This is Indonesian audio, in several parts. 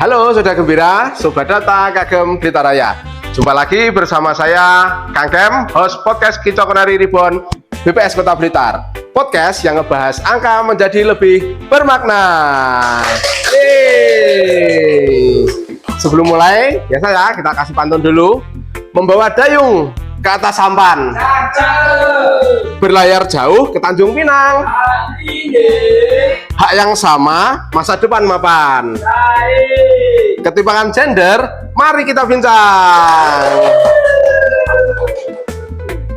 Halo Soda Gembira, Sobat Data Kagem Blitar Raya. Jumpa lagi bersama saya Kang Kem, host podcast Kicau Kenari Ribon BPS Kota Blitar. Podcast yang ngebahas angka menjadi lebih bermakna. Sebelum mulai, biasa ya kita kasih pantun dulu. Membawa dayung ke atas sampan, berlayar jauh ke Tanjung Pinang. Hak yang sama, masa depan mapan. Ketimpangan gender, mari kita bincang.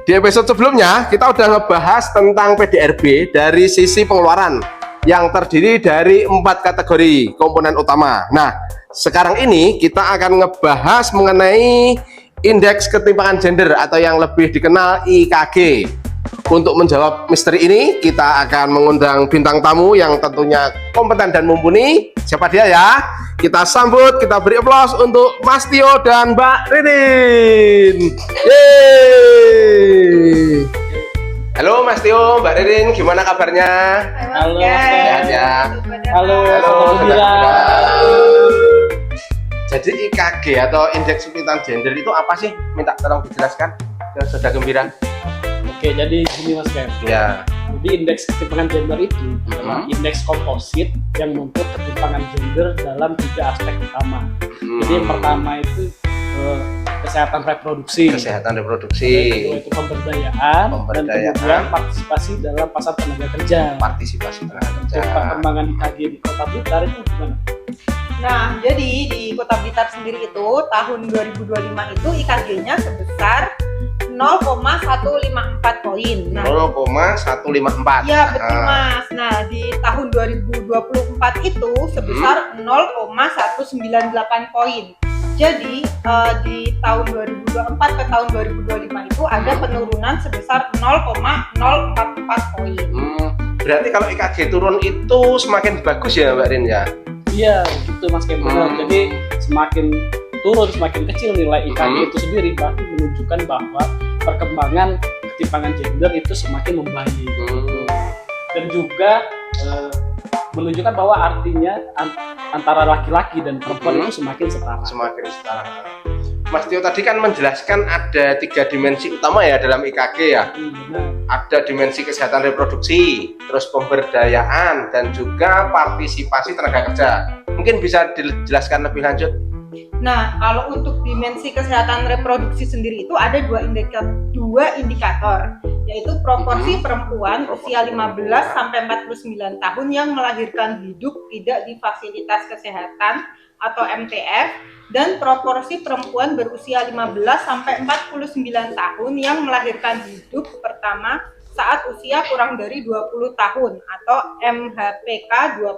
Di episode sebelumnya, kita udah ngebahas tentang PDRB dari sisi pengeluaran yang terdiri dari 4 kategori komponen utama. Nah, sekarang ini kita akan ngebahas mengenai indeks ketimpangan gender atau yang lebih dikenal IKG. Untuk menjawab misteri ini, kita akan mengundang bintang tamu yang tentunya kompeten dan mumpuni. Siapa dia ya? Kita sambut, kita beri aplaus untuk Mas Tio dan Mbak Ririn. Yeay! Halo Mas Tio, Mbak Ririn, gimana kabarnya? Halo, Sehat ya? Halo, Gembira. Jadi IKG atau indeks ketimpangan gender itu apa sih? Minta tolong dijelaskan ke Soda Gembira. Oke, jadi gini Mas Kem. Ya. Jadi indeks ketimpangan gender itu adalah indeks komposit yang mengukur ketimpangan gender dalam 3 aspek utama. Jadi yang pertama itu kesehatan reproduksi. Kesehatan reproduksi. Kedua itu pemberdayaan. Dan Pemberdayaan. kemudian partisipasi dalam pasar tenaga kerja. Partisipasi tenaga kerja. Jadi perkembangan IKG di Kota Blitar itu gimana? Nah, jadi di Kota Blitar sendiri itu tahun 2025 itu IKG-nya sebesar 0,154 poin. Nah, 0,154. ya betul Mas. Nah, di tahun 2024 itu sebesar 0,198 poin. Jadi di tahun 2024 ke tahun 2025 itu ada penurunan sebesar 0,044 poin. Berarti kalau IKG turun itu semakin bagus ya Mbak Rin ya? Iya, gitu Mas Kem. Jadi semakin turun, semakin kecil nilai IKG itu sendiri, berarti menunjukkan bahwa perkembangan ketimpangan gender itu semakin membaik. Dan juga menunjukkan bahwa artinya antara laki-laki dan perempuan itu semakin setara. Semakin setara. Mas Tio tadi kan menjelaskan ada 3 dimensi utama ya dalam IKG ya. Ada dimensi kesehatan reproduksi, terus pemberdayaan, dan juga partisipasi tenaga kerja. Mungkin bisa dijelaskan lebih lanjut? Nah, kalau untuk dimensi kesehatan reproduksi sendiri itu ada dua indikator, yaitu proporsi perempuan usia 15 sampai 49 tahun yang melahirkan hidup tidak di fasilitas kesehatan atau MTF, dan proporsi perempuan berusia 15 sampai 49 tahun yang melahirkan hidup pertama saat usia kurang dari 20 tahun atau MHPK 20.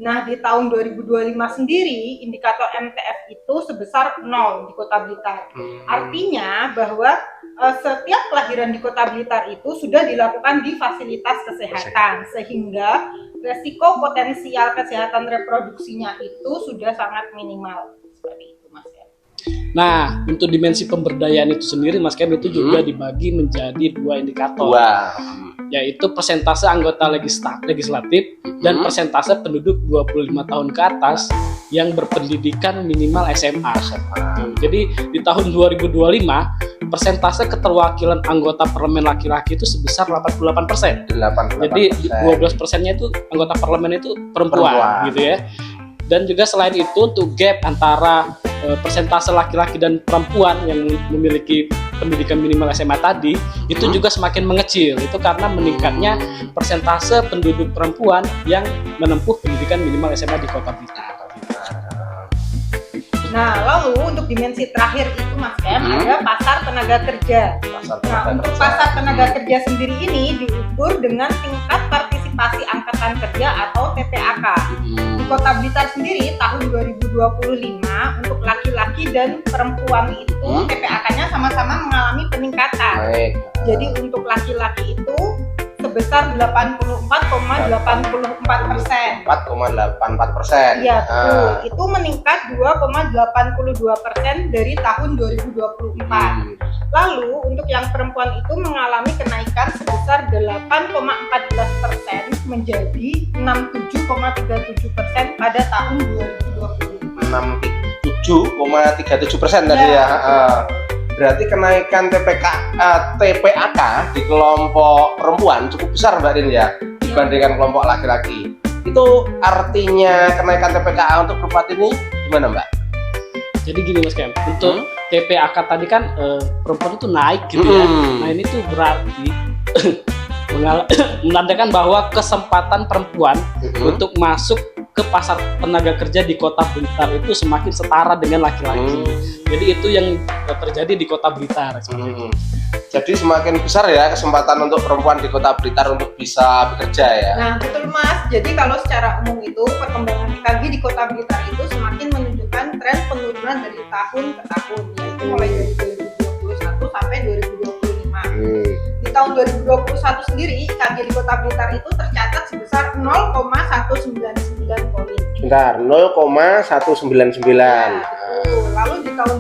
Nah, di tahun 2025 sendiri indikator MTF itu sebesar 0 di Kota Blitar. Artinya bahwa setiap kelahiran di Kota Blitar itu sudah dilakukan di fasilitas kesehatan, sehingga resiko potensial kesehatan reproduksinya itu sudah sangat minimal. Seperti itu Mas Kem. Nah, untuk dimensi pemberdayaan itu sendiri Mas Kem itu juga dibagi menjadi 2 indikator. Yaitu persentase anggota legislatif dan persentase penduduk 25 tahun ke atas yang berpendidikan minimal SMA. Jadi di tahun 2025 persentase keterwakilan anggota parlemen laki-laki itu sebesar 88%. Jadi 12%-nya itu anggota parlemen itu perempuan gitu ya. Dan juga selain itu untuk gap antara persentase laki-laki dan perempuan yang memiliki pendidikan minimal SMA tadi itu juga semakin mengecil. Itu karena meningkatnya persentase penduduk perempuan yang menempuh pendidikan minimal SMA di Kota Blitar. Nah, lalu untuk dimensi terakhir itu Mas Kem ada pasar tenaga kerja. Untuk pasar tenaga kerja sendiri ini diukur dengan tingkat partisipasi angkatan kerja atau TPAK. Di Kota Blitar sendiri tahun 2025 untuk laki-laki dan perempuan itu TPAK-nya sama-sama mengalami peningkatan. Jadi untuk laki-laki itu sebesar 84,84%. 4,84%. Iya, betul. Itu meningkat 2,82% dari tahun 2024. Lalu untuk yang perempuan itu mengalami kenaikan sebesar 8,14% menjadi 67,37% pada tahun 2025. 0,37% tadi ya. Berarti kenaikan TPAK di kelompok perempuan cukup besar Mbak Rin ya dibandingkan kelompok laki-laki. Itu artinya kenaikan TPKA untuk perempuan ini gimana Mbak? Jadi gini Mas Kem, untuk TPAK tadi kan perempuan itu naik gitu ya. Nah ini tuh berarti menandakan bahwa kesempatan perempuan untuk masuk ke pasar tenaga kerja di Kota Blitar itu semakin setara dengan laki-laki. Jadi itu yang terjadi di Kota Blitar. Jadi semakin besar ya kesempatan untuk perempuan di Kota Blitar untuk bisa bekerja ya. Nah betul Mas, jadi kalau secara umum itu perkembangan IKG di Kota Blitar itu semakin menunjukkan tren penurunan dari tahun ke tahun, yaitu mulai dari 2021 sampai 2025. Di tahun 2021 sendiri IKG di Kota Blitar itu tercatat sebesar 0,199 poin. Bentar, 0,199. Ya, betul. Lalu di tahun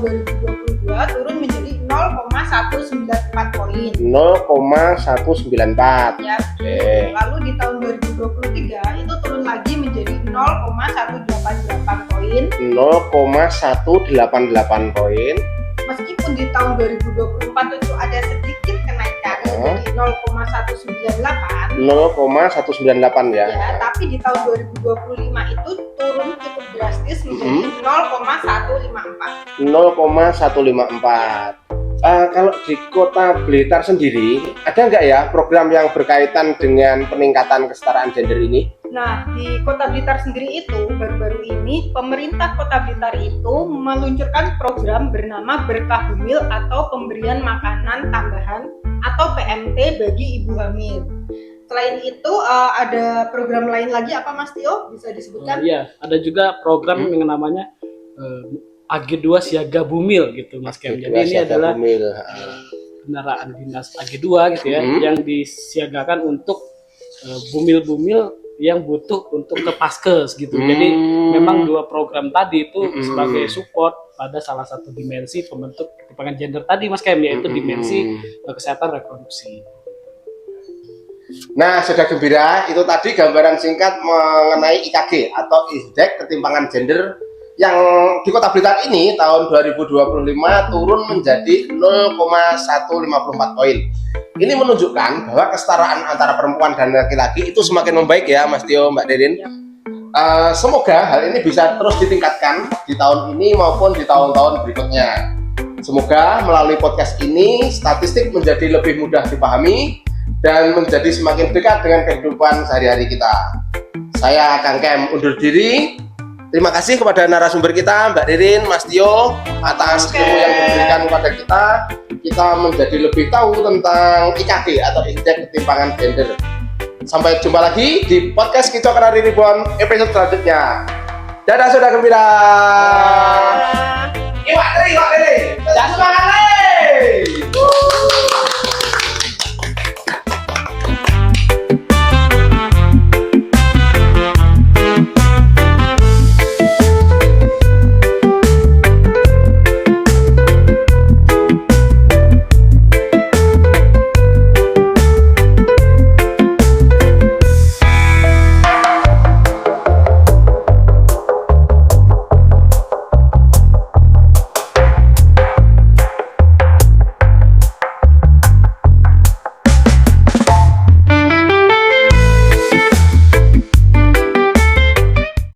2022 turun menjadi 0,194 poin. 0,194. Ya, betul. Lalu di tahun 2023 itu turun lagi menjadi 0,188 poin. 0,188 poin. Meskipun di tahun 2024 itu ada sedikit kenaikan menjadi 0,198. 0,198 ya. Ya, tapi di tahun 2025 itu turun cukup drastis menjadi 0,154. 0,154. Kalau di Kota Blitar sendiri ada nggak ya program yang berkaitan dengan peningkatan kesetaraan gender ini? Nah, di Kota Blitar sendiri itu baru-baru ini pemerintah Kota Blitar itu meluncurkan program bernama Berkah Hamil atau pemberian makanan tambahan atau PMT bagi ibu hamil. Selain itu ada program lain lagi apa Mas Tio? Bisa disebutkan? Iya, ada juga program yang namanya AG2 Siaga Bumil gitu Mas Kem. Jadi ini adalah kendaraan dinas AG2 gitu ya yang disiagakan untuk bumil-bumil yang butuh untuk ke paskes gitu. Jadi memang dua program tadi itu sebagai support pada salah satu dimensi pembentuk ketimpangan gender tadi Mas Kem, yaitu dimensi kesehatan reproduksi. Nah, Soda Gembira, itu tadi gambaran singkat mengenai IKG atau Indeks Ketimpangan Gender yang di Kota Blitar ini tahun 2025 turun menjadi 0,154 poin. Ini menunjukkan bahwa kesetaraan antara perempuan dan laki-laki itu semakin membaik ya Mas Tio, Mbak Derin. Semoga hal ini bisa terus ditingkatkan di tahun ini maupun di tahun-tahun berikutnya. Semoga melalui podcast ini statistik menjadi lebih mudah dipahami dan menjadi semakin dekat dengan kehidupan sehari-hari kita. Saya Kang Kem undur diri. Terima kasih kepada narasumber kita, Mbak Ririn, Mas Tio, atas ilmu yang diberikan kepada kita. Kita menjadi lebih tahu tentang IKG atau Indeks Ketimpangan Gender. Sampai jumpa lagi di podcast Kicau Kenari Ribuan episode selanjutnya. Dadah Soda Gembira. Iwak Diri. Jangan semangat.